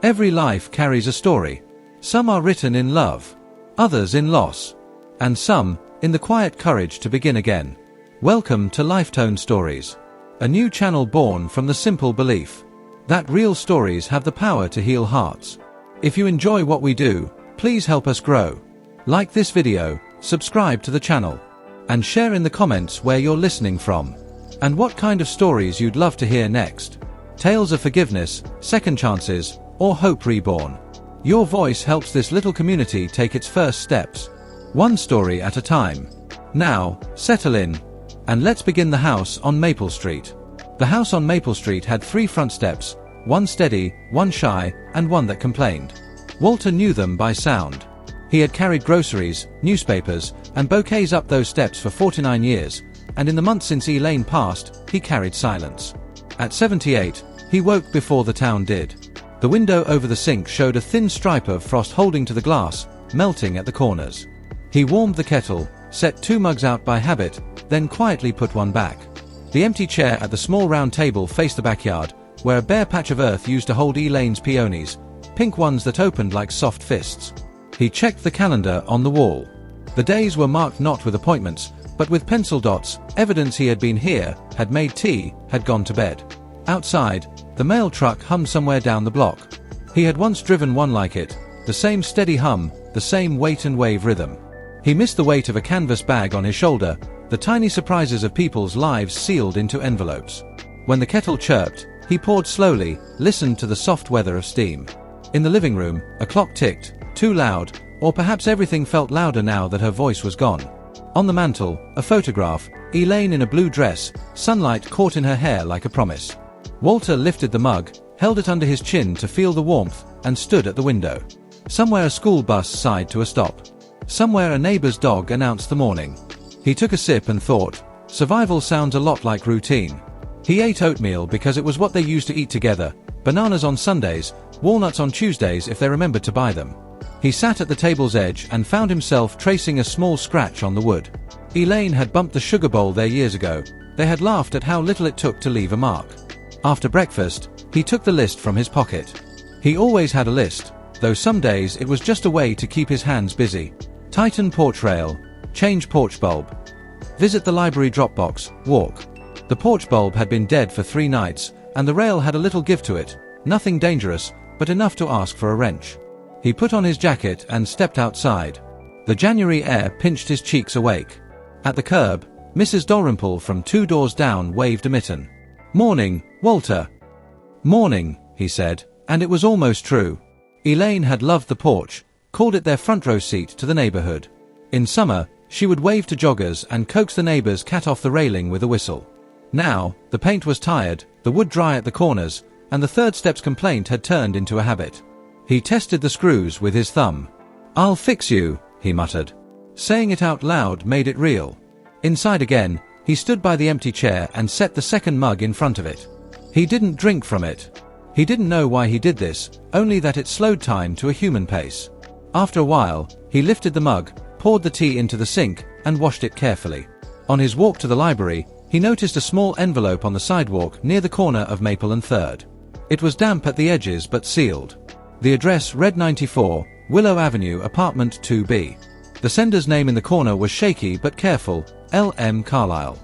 Every life carries a story. Some are written in love, others in loss, and some in the quiet courage to begin again. Welcome to Lifetone Stories, a new channel born from the simple belief that real stories have the power to heal hearts. If you enjoy what we do, please help us grow. Like this video, subscribe to the channel, and share in the comments where you're listening from, and what kind of stories you'd love to hear next. Tales of forgiveness, second chances, or hope reborn. Your voice helps this little community take its first steps, one story at a time. Now, settle in, and let's begin. The house on Maple Street. The house on Maple Street had 3 front steps, one steady, one shy, and one that complained. Walter knew them by sound. He had carried groceries, newspapers, and bouquets up those steps for 49 years, and in the months since Elaine passed, he carried silence. At 78, he woke before the town did. The window over the sink showed a thin stripe of frost holding to the glass, melting at the corners. He warmed the kettle, set 2 mugs out by habit, then quietly put one back. The empty chair at the small round table faced the backyard, where a bare patch of earth used to hold Elaine's peonies, pink ones that opened like soft fists. He checked the calendar on the wall. The days were marked not with appointments, but with pencil dots, evidence he had been here, had made tea, had gone to bed. Outside, the mail truck hummed somewhere down the block. He had once driven one like it, the same steady hum, the same wait and wave rhythm. He missed the weight of a canvas bag on his shoulder, the tiny surprises of people's lives sealed into envelopes. When the kettle chirped, he poured slowly, listened to the soft weather of steam. In the living room, a clock ticked, too loud, or perhaps everything felt louder now that her voice was gone. On the mantel, a photograph, Elaine in a blue dress, sunlight caught in her hair like a promise. Walter lifted the mug, held it under his chin to feel the warmth, and stood at the window. Somewhere a school bus sighed to a stop. Somewhere a neighbor's dog announced the morning. He took a sip and thought, survival sounds a lot like routine. He ate oatmeal because it was what they used to eat together, bananas on Sundays, walnuts on Tuesdays if they remembered to buy them. He sat at the table's edge and found himself tracing a small scratch on the wood. Elaine had bumped the sugar bowl there years ago. They had laughed at how little it took to leave a mark. After breakfast, he took the list from his pocket. He always had a list, though some days it was just a way to keep his hands busy. Tighten porch rail, change porch bulb, visit the library Dropbox, walk. The porch bulb had been dead for 3 nights, and the rail had a little give to it, nothing dangerous, but enough to ask for a wrench. He put on his jacket and stepped outside. The January air pinched his cheeks awake. At the curb, Mrs. Dalrymple from 2 doors down waved a mitten. "Morning, Walter." "Morning," he said, and it was almost true. Elaine had loved the porch, called it their front row seat to the neighborhood. In summer, she would wave to joggers and coax the neighbor's cat off the railing with a whistle. Now, the paint was tired, the wood dry at the corners, and the third step's complaint had turned into a habit. He tested the screws with his thumb. "I'll fix you," he muttered. Saying it out loud made it real. Inside again, he stood by the empty chair and set the second mug in front of it. He didn't drink from it. He didn't know why he did this, only that it slowed time to a human pace. After a while, he lifted the mug, poured the tea into the sink, and washed it carefully. On his walk to the library, he noticed a small envelope on the sidewalk near the corner of Maple and 3rd. It was damp at the edges but sealed. The address read 94, Willow Avenue, apartment 2B. The sender's name in the corner was shaky but careful, L.M. Carlyle.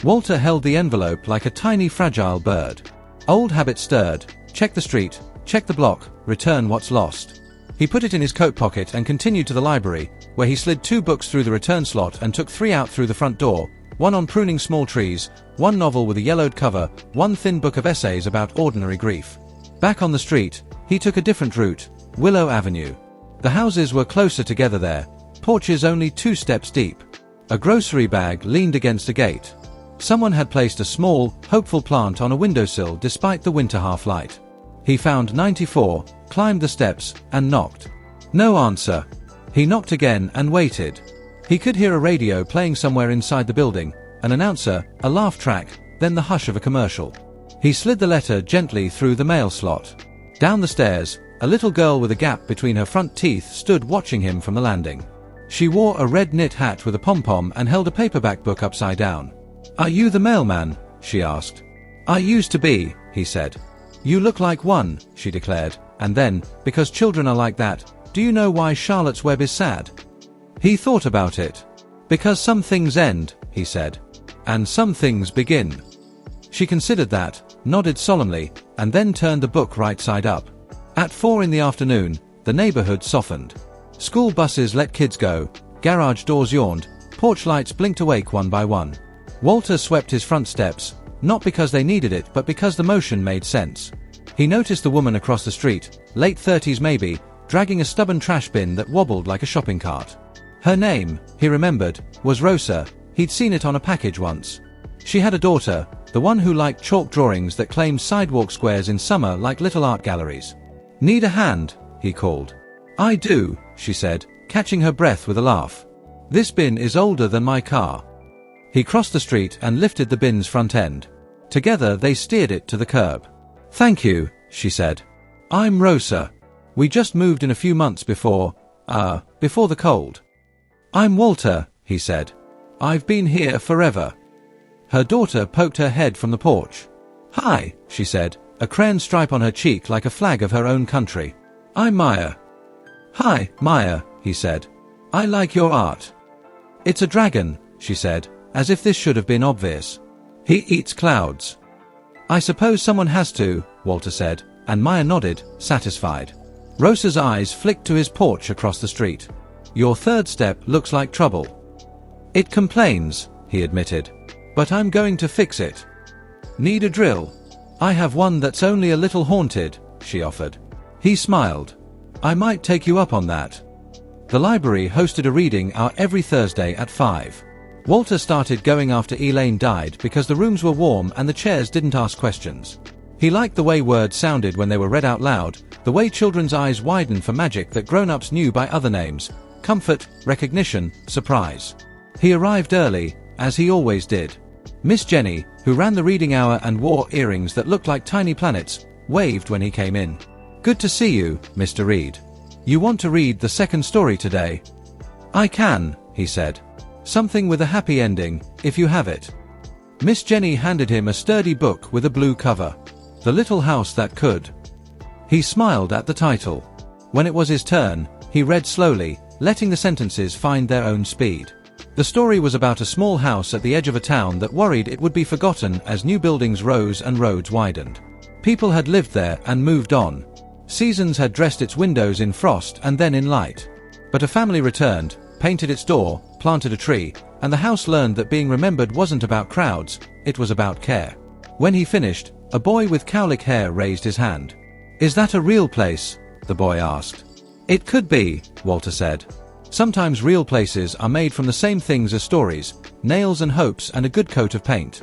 Walter held the envelope like a tiny fragile bird. Old habit stirred. Check the street, check the block, return what's lost. He put it in his coat pocket and continued to the library, where he slid 2 books through the return slot and took 3 out through the front door, one on pruning small trees, one novel with a yellowed cover, one thin book of essays about ordinary grief. Back on the street, he took a different route, Willow Avenue. The houses were closer together there, porches only 2 steps deep. A grocery bag leaned against a gate. Someone had placed a small, hopeful plant on a windowsill despite the winter half-light. He found 94, climbed the steps, and knocked. No answer. He knocked again and waited. He could hear a radio playing somewhere inside the building, an announcer, a laugh track, then the hush of a commercial. He slid the letter gently through the mail slot. Down the stairs, a little girl with a gap between her front teeth stood watching him from the landing. She wore a red knit hat with a pom-pom and held a paperback book upside down. "Are you the mailman?" she asked. "I used to be," he said. "You look like one," she declared, And then, because children are like that, do you know why Charlotte's Web is sad? He thought about it. Because some things end, he said. And some things begin. She considered that, nodded solemnly, and then turned the book right side up. At 4 in the afternoon, the neighborhood softened. School buses let kids go, garage doors yawned, porch lights blinked awake one by one. Walter swept his front steps, not because they needed it but because the motion made sense. He noticed the woman across the street, late 30s maybe, dragging a stubborn trash bin that wobbled like a shopping cart. Her name, he remembered, was Rosa. He'd seen it on a package once. She had a daughter, the one who liked chalk drawings that claimed sidewalk squares in summer like little art galleries. "Need a hand?" he called. "I do," she said, catching her breath with a laugh. "This bin is older than my car." He crossed the street and lifted the bin's front end. Together they steered it to the curb. "Thank you," she said. "I'm Rosa. We just moved in a few months before the cold." "I'm Walter," he said. "I've been here forever." Her daughter poked her head from the porch. "Hi," she said, a crayon stripe on her cheek like a flag of her own country. "I'm Maya." "Hi, Maya," he said. "I like your art." "It's a dragon," she said, as if this should have been obvious. "He eats clouds." "I suppose someone has to," Walter said, and Maya nodded, satisfied. Rosa's eyes flicked to his porch across the street. "Your third step looks like trouble." "It complains," he admitted. "But I'm going to fix it." "Need a drill?" "I have one that's only a little haunted," she offered. He smiled. "I might take you up on that." The library hosted a reading hour every Thursday at 5. Walter started going after Elaine died because the rooms were warm and the chairs didn't ask questions. He liked the way words sounded when they were read out loud, the way children's eyes widened for magic that grown-ups knew by other names: comfort, recognition, surprise. He arrived early, as he always did. Miss Jenny, who ran the reading hour and wore earrings that looked like tiny planets, waved when he came in. "Good to see you, Mr. Reed. You want to read the second story today?" "I can," he said. "Something with a happy ending, if you have it." Miss Jenny handed him a sturdy book with a blue cover. The Little House That Could. He smiled at the title. When it was his turn, he read slowly, letting the sentences find their own speed. The story was about a small house at the edge of a town that worried it would be forgotten as new buildings rose and roads widened. People had lived there and moved on. Seasons had dressed its windows in frost and then in light. But a family returned, painted its door, planted a tree, and the house learned that being remembered wasn't about crowds, it was about care. When he finished, a boy with cowlick hair raised his hand. "Is that a real place?" the boy asked. "It could be," Walter said. "Sometimes real places are made from the same things as stories, nails and hopes and a good coat of paint."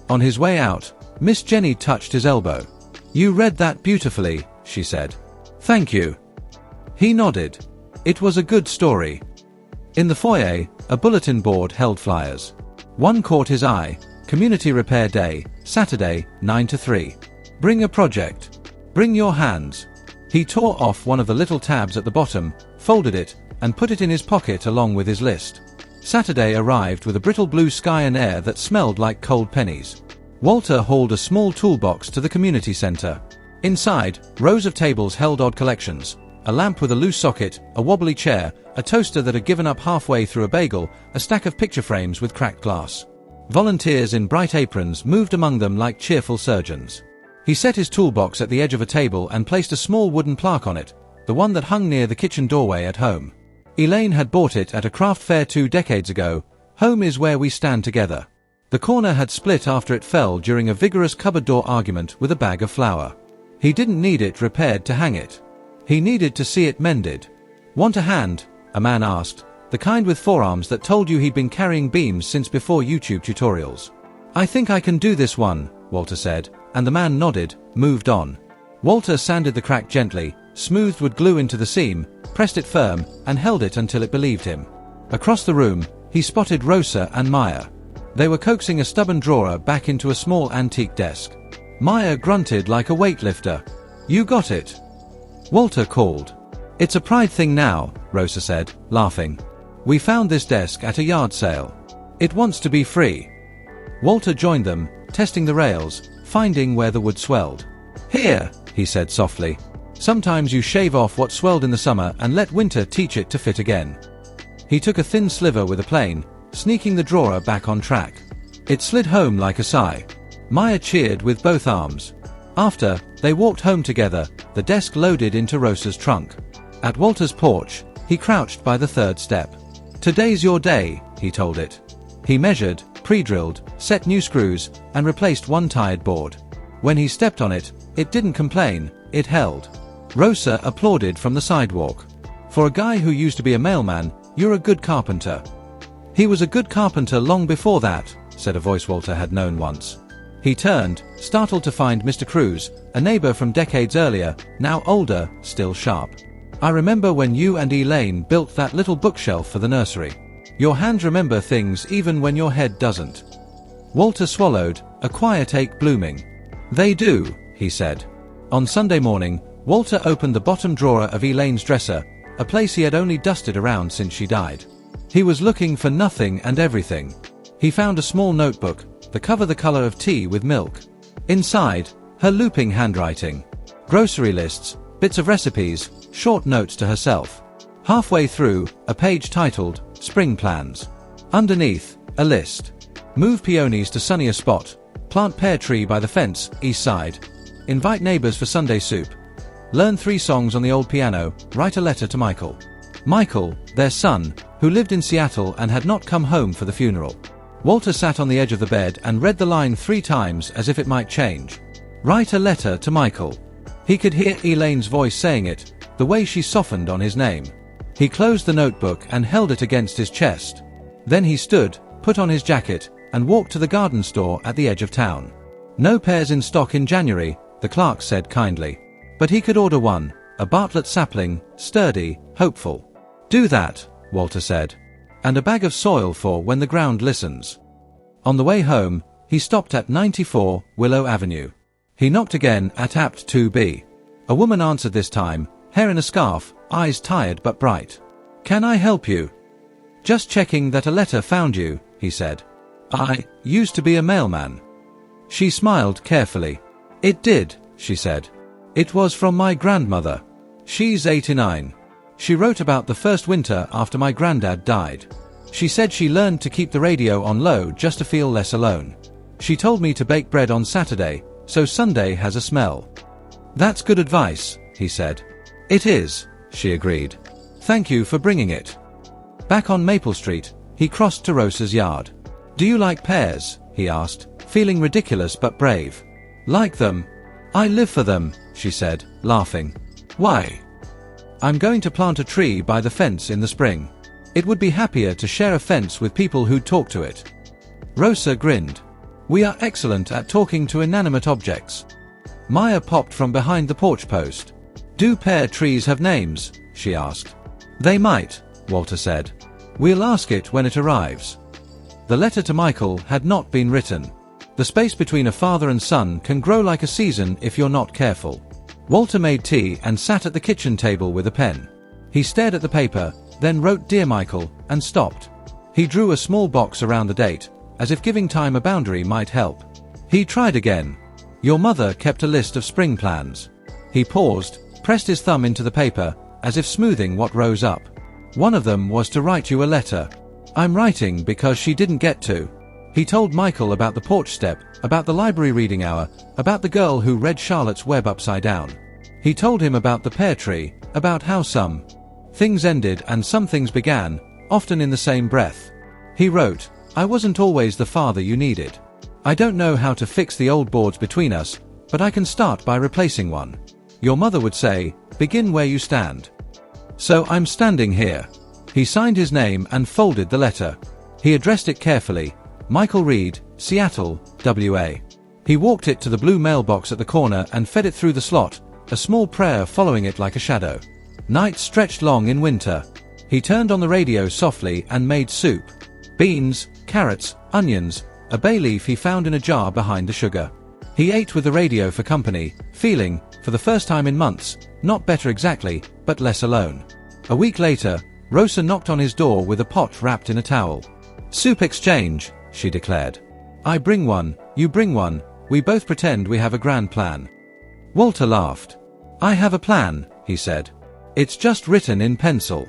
On his way out, Miss Jenny touched his elbow. "You read that beautifully," she said. "Thank you." He nodded. It was a good story. In the foyer, a bulletin board held flyers. One caught his eye: Community Repair Day, Saturday, 9 to 3. Bring a project. Bring your hands. He tore off one of the little tabs at the bottom, folded it, and put it in his pocket along with his list. Saturday arrived with a brittle blue sky and air that smelled like cold pennies. Walter hauled a small toolbox to the community center. Inside, rows of tables held odd collections: a lamp with a loose socket, a wobbly chair, a toaster that had given up halfway through a bagel, a stack of picture frames with cracked glass. Volunteers in bright aprons moved among them like cheerful surgeons. He set his toolbox at the edge of a table and placed a small wooden plaque on it, the one that hung near the kitchen doorway at home. Elaine had bought it at a craft fair 2 decades ago. "Home is where we stand together." The corner had split after it fell during a vigorous cupboard door argument with a bag of flour. He didn't need it repaired to hang it. He needed to see it mended. "Want a hand?" a man asked, the kind with forearms that told you he'd been carrying beams since before YouTube tutorials. "I think I can do this one," Walter said, and the man nodded, moved on. Walter sanded the crack gently, smoothed wood glue into the seam, pressed it firm, and held it until it believed him. Across the room, he spotted Rosa and Maya. They were coaxing a stubborn drawer back into a small antique desk. Maya grunted like a weightlifter. "You got it," Walter called. "It's a pride thing now," Rosa said, laughing. "We found this desk at a yard sale. It wants to be free." Walter joined them, testing the rails, finding where the wood swelled. "Here," he said softly. Sometimes you shave off what swelled in the summer and let winter teach it to fit again. He took a thin sliver with a plane, sneaking the drawer back on track. It slid home like a sigh. Maya cheered with both arms. After, they walked home together, the desk loaded into Rosa's trunk. At Walter's porch, he crouched by the third step. "Today's your day," he told it. He measured, pre-drilled, set new screws, and replaced one tired board. When he stepped on it, it didn't complain, it held. Rosa applauded from the sidewalk. "For a guy who used to be a mailman, you're a good carpenter." "He was a good carpenter long before that," said a voice Walter had known once. He turned, startled to find Mr. Cruz, a neighbor from decades earlier, now older, still sharp. "I remember when you and Elaine built that little bookshelf for the nursery. Your hands remember things even when your head doesn't." Walter swallowed, a quiet ache blooming. "They do," he said. On Sunday morning, Walter opened the bottom drawer of Elaine's dresser, a place he had only dusted around since she died. He was looking for nothing and everything. He found a small notebook, the cover the color of tea with milk. Inside, her looping handwriting. Grocery lists, bits of recipes, short notes to herself. Halfway through, a page titled, "Spring Plans." Underneath, a list. Move peonies to sunnier spot. Plant pear tree by the fence, east side. Invite neighbors for Sunday soup. Learn 3 songs on the old piano, write a letter to Michael. Michael, their son, who lived in Seattle and had not come home for the funeral. Walter sat on the edge of the bed and read the line 3 times as if it might change. Write a letter to Michael. He could hear Elaine's voice saying it, the way she softened on his name. He closed the notebook and held it against his chest. Then he stood, put on his jacket, and walked to the garden store at the edge of town. "No pears in stock in January," the clerk said kindly. But he could order one, a Bartlett sapling, sturdy, hopeful. "Do that," Walter said. "And a bag of soil for when the ground listens." On the way home, he stopped at 94 Willow Avenue. He knocked again at Apt 2B. A woman answered this time, hair in a scarf, eyes tired but bright. "Can I help you?" "Just checking that a letter found you," he said. "I used to be a mailman." She smiled carefully. "It did," she said. "It was from my grandmother. She's 89. She wrote about the first winter after my granddad died. She said she learned to keep the radio on low just to feel less alone. She told me to bake bread on Saturday, so Sunday has a smell." "That's good advice," he said. "It is," she agreed. "Thank you for bringing it." Back on Maple Street, he crossed to Rosa's yard. "Do you like pears?" he asked, feeling ridiculous but brave. "Like them? I live for them," she said, laughing. "Why?" "I'm going to plant a tree by the fence in the spring. It would be happier to share a fence with people who'd talk to it." Rosa grinned. "We are excellent at talking to inanimate objects." Maya popped from behind the porch post. "Do pear trees have names?" she asked. "They might," Walter said. "We'll ask it when it arrives." The letter to Michael had not been written. The space between a father and son can grow like a season if you're not careful. Walter made tea and sat at the kitchen table with a pen. He stared at the paper, then wrote "Dear Michael," and stopped. He drew a small box around the date, as if giving time a boundary might help. He tried again. "Your mother kept a list of spring plans." He paused, pressed his thumb into the paper, as if smoothing what rose up. "One of them was to write you a letter. I'm writing because she didn't get to." He told Michael about the porch step, about the library reading hour, about the girl who read Charlotte's Web upside down. He told him about the pear tree, about how some things ended and some things began, often in the same breath. He wrote, "I wasn't always the father you needed. I don't know how to fix the old boards between us, but I can start by replacing one. Your mother would say, begin where you stand. So I'm standing here." He signed his name and folded the letter. He addressed it carefully. Michael Reed, Seattle, WA. He walked it to the blue mailbox at the corner and fed it through the slot, a small prayer following it like a shadow. Night stretched long in winter. He turned on the radio softly and made soup. Beans, carrots, onions, a bay leaf he found in a jar behind the sugar. He ate with the radio for company, feeling, for the first time in months, not better exactly, but less alone. A week later, Rosa knocked on his door with a pot wrapped in a towel. "Soup exchange," she declared. "I bring one, you bring one, we both pretend we have a grand plan." Walter laughed. I have a plan, he said. It's just written in pencil.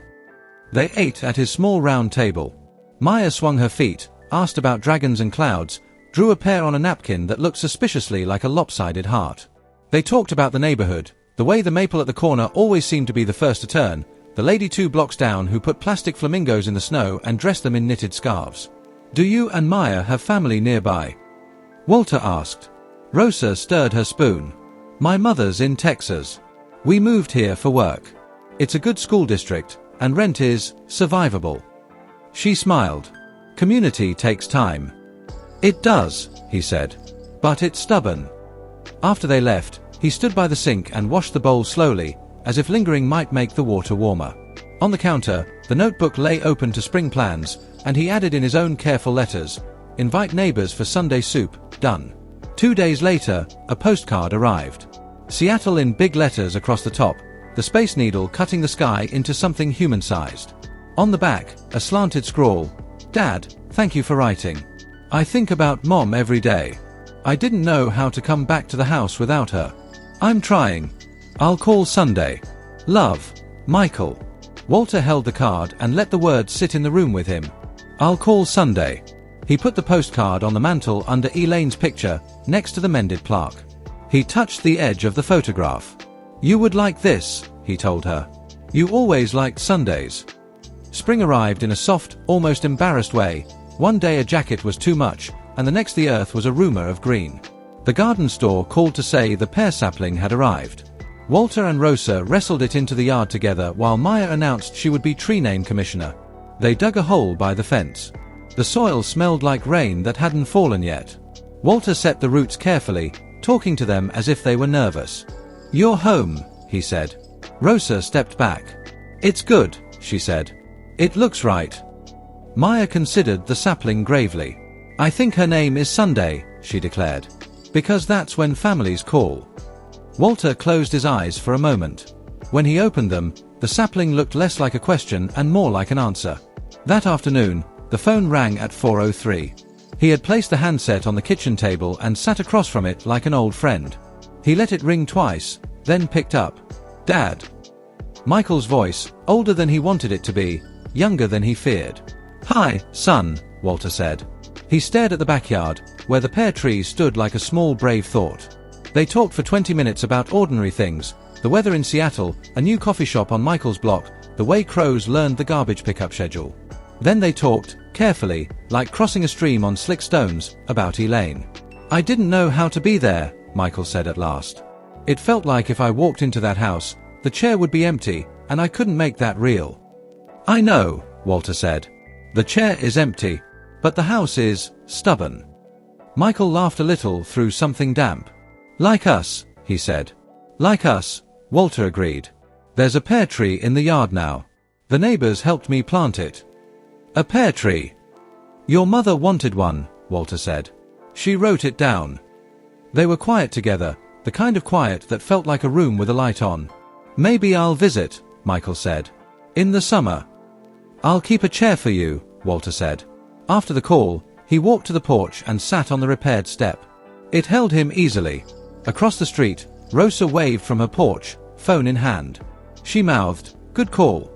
They ate at his small round table. Maya swung her feet, asked about dragons and clouds, drew a pear on a napkin that looked suspiciously like a lopsided heart. They talked about the neighborhood, the way the maple at the corner always seemed to be the first to turn, the lady 2 blocks down who put plastic flamingos in the snow and dressed them in knitted scarves. Do you and Maya have family nearby? Walter asked. Rosa stirred her spoon. My mother's in Texas. We moved here for work. It's a good school district, and rent is survivable. She smiled. Community takes time. It does, he said. But it's stubborn. After they left, he stood by the sink and washed the bowl slowly, as if lingering might make the water warmer. On the counter, the notebook lay open to spring plans, and he added in his own careful letters, invite neighbors for Sunday soup, done. 2 days later, a postcard arrived. Seattle in big letters across the top, the Space Needle cutting the sky into something human-sized. On the back, a slanted scrawl, Dad, thank you for writing. I think about Mom every day. I didn't know how to come back to the house without her. I'm trying. I'll call Sunday. Love, Michael. Walter held the card and let the words sit in the room with him. I'll call Sunday. He put the postcard on the mantel under Elaine's picture, next to the mended plaque. He touched the edge of the photograph. You would like this, he told her. You always liked Sundays. Spring arrived in a soft, almost embarrassed way. One day a jacket was too much, and the next the earth was a rumor of green. The garden store called to say the pear sapling had arrived. Walter and Rosa wrestled it into the yard together while Maya announced she would be tree name commissioner. They dug a hole by the fence. The soil smelled like rain that hadn't fallen yet. Walter set the roots carefully, talking to them as if they were nervous. You're home, he said. Rosa stepped back. It's good, she said. It looks right. Maya considered the sapling gravely. I think her name is Sunday, she declared. Because that's when families call. Walter closed his eyes for a moment. When he opened them, the sapling looked less like a question and more like an answer. That afternoon, the phone rang at 4:03. He had placed the handset on the kitchen table and sat across from it like an old friend. He let it ring twice, then picked up. Dad. Michael's voice, older than he wanted it to be, younger than he feared. Hi, son, Walter said. He stared at the backyard, where the pear tree stood like a small brave thought. They talked for 20 minutes about ordinary things, the weather in Seattle, a new coffee shop on Michael's block, the way crows learned the garbage pickup schedule. Then they talked, carefully, like crossing a stream on slick stones, about Elaine. I didn't know how to be there, Michael said at last. It felt like if I walked into that house, the chair would be empty, and I couldn't make that real. I know, Walter said. The chair is empty, but the house is stubborn. Michael laughed a little through something damp. Like us, he said. Like us, Walter agreed. There's a pear tree in the yard now. The neighbors helped me plant it. A pear tree. Your mother wanted one, Walter said. She wrote it down. They were quiet together, the kind of quiet that felt like a room with a light on. Maybe I'll visit, Michael said. In the summer. I'll keep a chair for you, Walter said. After the call, he walked to the porch and sat on the repaired step. It held him easily. Across the street, Rosa waved from her porch, phone in hand. She mouthed, "Good call."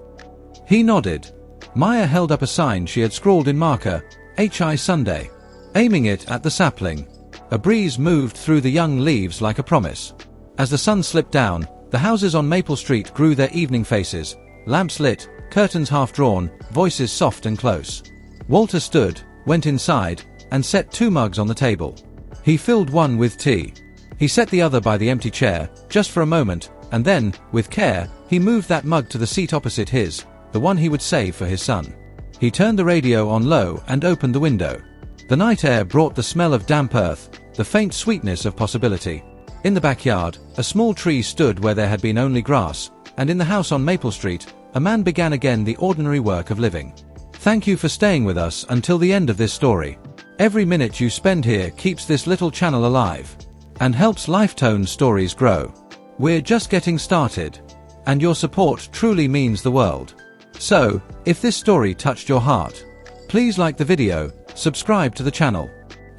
He nodded. Maya held up a sign she had scrawled in marker, "H.I. Sunday," aiming it at the sapling. A breeze moved through the young leaves like a promise. As the sun slipped down, the houses on Maple Street grew their evening faces, lamps lit, curtains half drawn, voices soft and close. Walter stood, went inside, and set 2 mugs on the table. He filled one with tea. He set the other by the empty chair, just for a moment, and then, with care, he moved that mug to the seat opposite his, the one he would save for his son. He turned the radio on low and opened the window. The night air brought the smell of damp earth, the faint sweetness of possibility. In the backyard, a small tree stood where there had been only grass, and in the house on Maple Street, a man began again the ordinary work of living. Thank you for staying with us until the end of this story. Every minute you spend here keeps this little channel alive, and helps Lifetone stories grow. We're just getting started, and your support truly means the world. So, if this story touched your heart, please like the video, subscribe to the channel,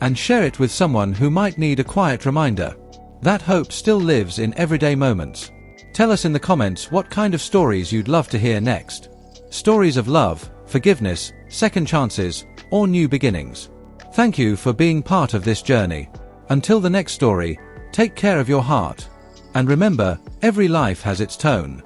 and share it with someone who might need a quiet reminder that hope still lives in everyday moments. Tell us in the comments what kind of stories you'd love to hear next. Stories of love, forgiveness, second chances, or new beginnings. Thank you for being part of this journey. Until the next story, take care of your heart. And remember, every life has its tone.